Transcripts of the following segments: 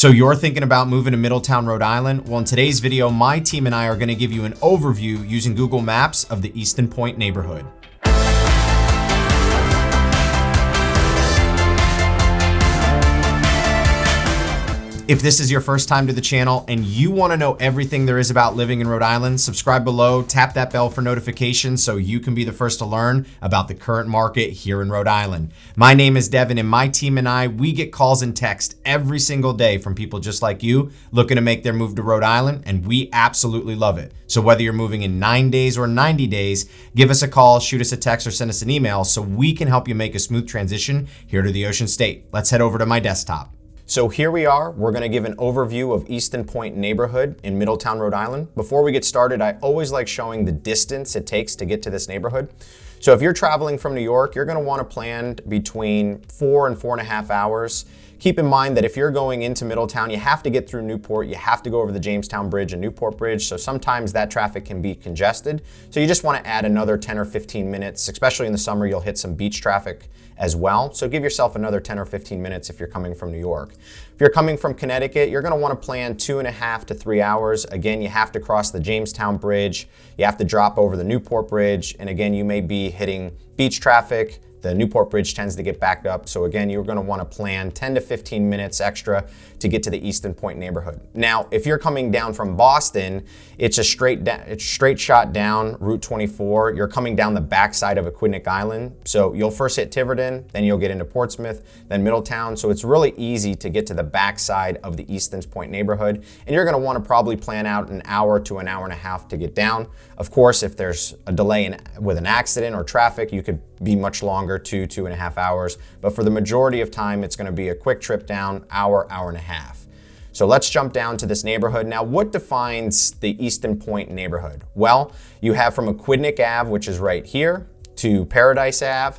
So you're thinking about moving to Middletown, Rhode Island? Well, in today's video, my team and I are going to give you an overview using Google Maps of the Easton Point neighborhood. If this is your first time to the channel and you want to know everything there is about living in Rhode Island, subscribe below, tap that bell for notifications so you can be the first to learn about the current market here in Rhode Island. My name is Devin, and my team and I, we get calls and texts every single day from people just like you looking to make their move to Rhode Island, and we absolutely love it. So whether you're moving in 9 days or 90 days, give us a call, shoot us a text, or send us an email so we can help you make a smooth transition here to the Ocean State. Let's head over to my desktop. So here we are. We're going to give an overview of Easton Point neighborhood in Middletown, Rhode Island. Before we get started, I always like showing the distance it takes to get to this neighborhood. So if you're traveling from New York, you're going to want to plan between 4 and 4.5 hours. Keep in mind that if you're going into Middletown, you have to get through Newport, you have to go over the Jamestown Bridge and Newport Bridge, so sometimes that traffic can be congested. So you just want to add another 10 or 15 minutes, especially in the summer, you'll hit some beach traffic as well. So give yourself another 10 or 15 minutes if you're coming from New York. If you're coming from Connecticut, you're going to want to plan 2.5 to 3 hours. Again, you have to cross the Jamestown Bridge, you have to drop over the Newport Bridge, and again, you may be hitting beach traffic. The Newport Bridge tends to get backed up. So again, you're going to want to plan 10 to 15 minutes extra to get to the Easton Point neighborhood. Now, if you're coming down from Boston, it's a straight shot down Route 24. You're coming down the backside of Aquidneck Island. So you'll first hit Tiverton, then you'll get into Portsmouth, then Middletown. So it's really easy to get to the backside of the Easton Point neighborhood. And you're going to want to probably plan out an hour to an hour and a half to get down. Of course, if there's a delay with an accident or traffic, you could be much longer, 2.5 hours. But for the majority of time, it's going to be a quick trip down, hour and a half. So let's jump down to this neighborhood. Now, what defines the Easton Point neighborhood? Well, you have from Aquidneck Ave, which is right here, to Paradise Ave,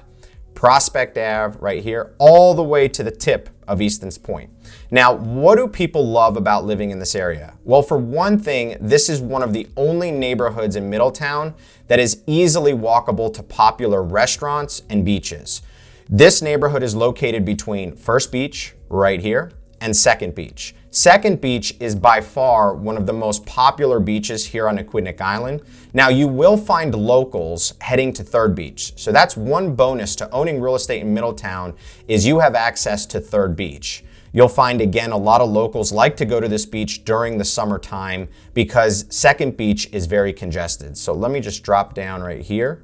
Prospect Ave right here, all the way to the tip of Easton's Point. Now, what do people love about living in this area? Well, for one thing, this is one of the only neighborhoods in Middletown that is easily walkable to popular restaurants and beaches. This neighborhood is located between First Beach, right here, and Second Beach. Second Beach is by far one of the most popular beaches here on Aquidneck Island. Now, you will find locals heading to Third Beach. So that's one bonus to owning real estate in Middletown, is you have access to Third Beach. You'll find, again, a lot of locals like to go to this beach during the summertime because Second Beach is very congested. So let me just drop down right here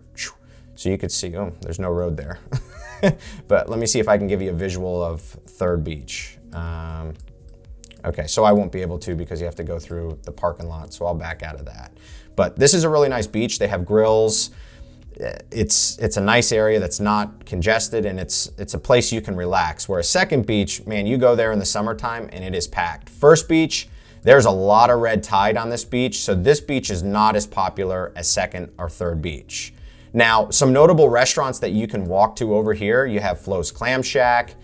so you could see, oh, there's no road there. But let me see if I can give you a visual of Third Beach. Okay, so I won't be able to because you have to go through the parking lot, so I'll back out of that. But this is a really nice beach. They have grills. It's a nice area that's not congested, and it's a place you can relax. Whereas Second Beach, man, you go there in the summertime and it is packed. First Beach, there's a lot of red tide on this beach, so this beach is not as popular as Second or Third Beach. Now, some notable restaurants that you can walk to over here, you have Flo's Clam Shack,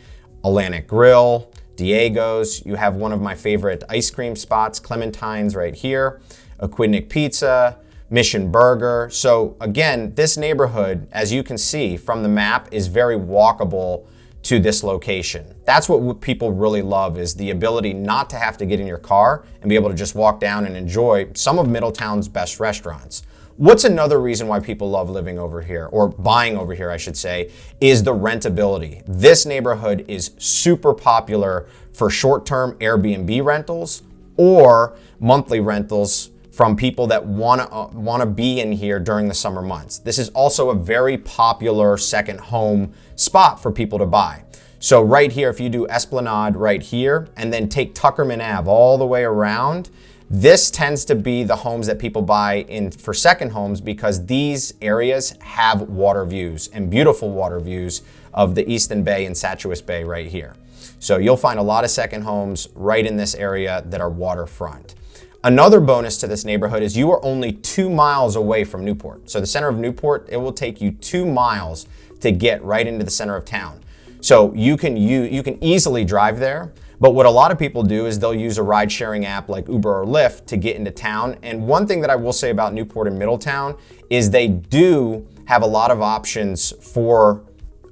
Atlantic Grill, Diego's. You have one of my favorite ice cream spots, Clementine's right here, Aquidneck Pizza, Mission Burger. So again, this neighborhood, as you can see from the map, is very walkable to this location. That's what people really love, is the ability not to have to get in your car and be able to just walk down and enjoy some of Middletown's best restaurants. What's another reason why people love living over here, or buying over here, I should say, is the rentability. This neighborhood is super popular for short-term Airbnb rentals or monthly rentals from people that want to be in here during the summer months. This is also a very popular second home spot for people to buy. So right here, if you do Esplanade right here and then take Tuckerman Ave all the way around, this tends to be the homes that people buy in for second homes because these areas have water views and beautiful water views of the Easton Bay and Satchewis Bay right here. So you'll find a lot of second homes right in this area that are waterfront. Another bonus to this neighborhood is you are only 2 miles away from Newport. So the center of Newport, it will take you 2 miles to get right into the center of town. So you can easily drive there. But what a lot of people do is they'll use a ride-sharing app like Uber or Lyft to get into town. And one thing that I will say about Newport and Middletown is they do have a lot of options for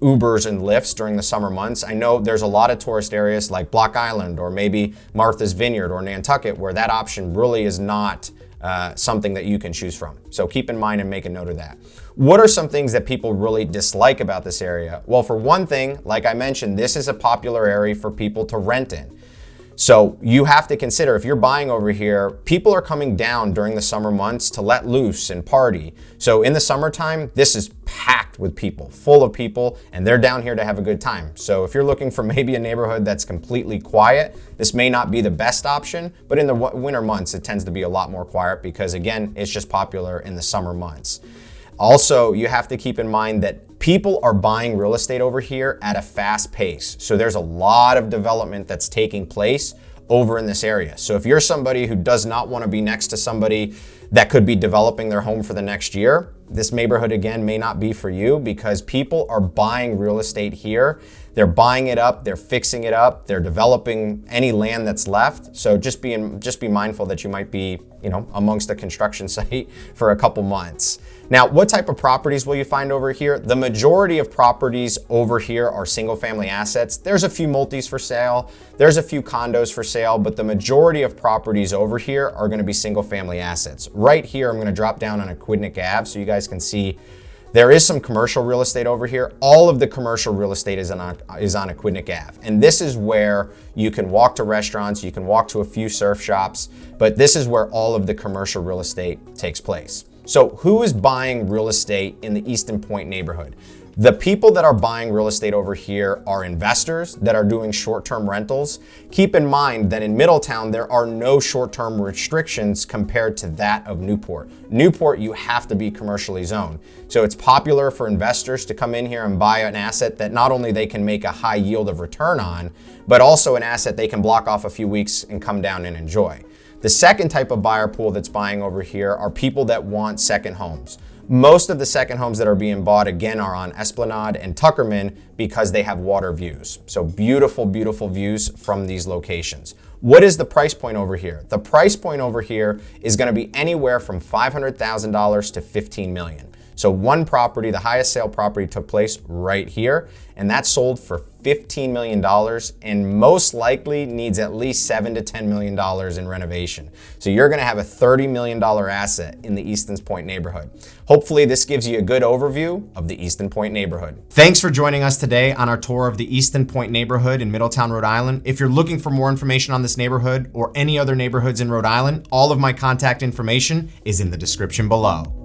Ubers and Lyfts during the summer months. I know there's a lot of tourist areas like Block Island or maybe Martha's Vineyard or Nantucket where that option really is not something that you can choose from. So keep in mind and make a note of that. What are some things that people really dislike about this area? Well, for one thing, like I mentioned, this is a popular area for people to rent in. So you have to consider if you're buying over here, people are coming down during the summer months to let loose and party. So in the summertime, this is packed with people, full of people, and they're down here to have a good time. So if you're looking for maybe a neighborhood that's completely quiet, this may not be the best option, but in the winter months, it tends to be a lot more quiet because again, it's just popular in the summer months. Also, you have to keep in mind that people are buying real estate over here at a fast pace. So there's a lot of development that's taking place over in this area. So if you're somebody who does not want to be next to somebody that could be developing their home for the next year, this neighborhood again may not be for you because people are buying real estate here. They're buying it up, they're fixing it up, they're developing any land that's left. So just be mindful that you might be, amongst a construction site for a couple months. Now, what type of properties will you find over here? The majority of properties over here are single family assets. There's a few multis for sale, there's a few condos for sale, but the majority of properties over here are gonna be single family assets. Right here, I'm gonna drop down on Aquidneck Ave so you guys can see there is some commercial real estate over here. All of the commercial real estate is on Aquidneck Ave. And this is where you can walk to restaurants, you can walk to a few surf shops, but this is where all of the commercial real estate takes place. So who is buying real estate in the Easton Point neighborhood? The people that are buying real estate over here are investors that are doing short-term rentals. Keep in mind that in Middletown, there are no short-term restrictions compared to that of Newport. Newport, you have to be commercially zoned. So it's popular for investors to come in here and buy an asset that not only they can make a high yield of return on, but also an asset they can block off a few weeks and come down and enjoy. The second type of buyer pool that's buying over here are people that want second homes. Most of the second homes that are being bought, again, are on Esplanade and Tuckerman because they have water views. So beautiful, beautiful views from these locations. What is the price point over here? The price point over here is gonna be anywhere from $500,000 to $15 million. So one property, the highest sale property took place right here, and that sold for $15 million and most likely needs at least $7 to $10 million in renovation. So you're gonna have a $30 million asset in the Easton Point neighborhood. Hopefully this gives you a good overview of the Easton Point neighborhood. Thanks for joining us today on our tour of the Easton Point neighborhood in Middletown, Rhode Island. If you're looking for more information on this neighborhood or any other neighborhoods in Rhode Island, all of my contact information is in the description below.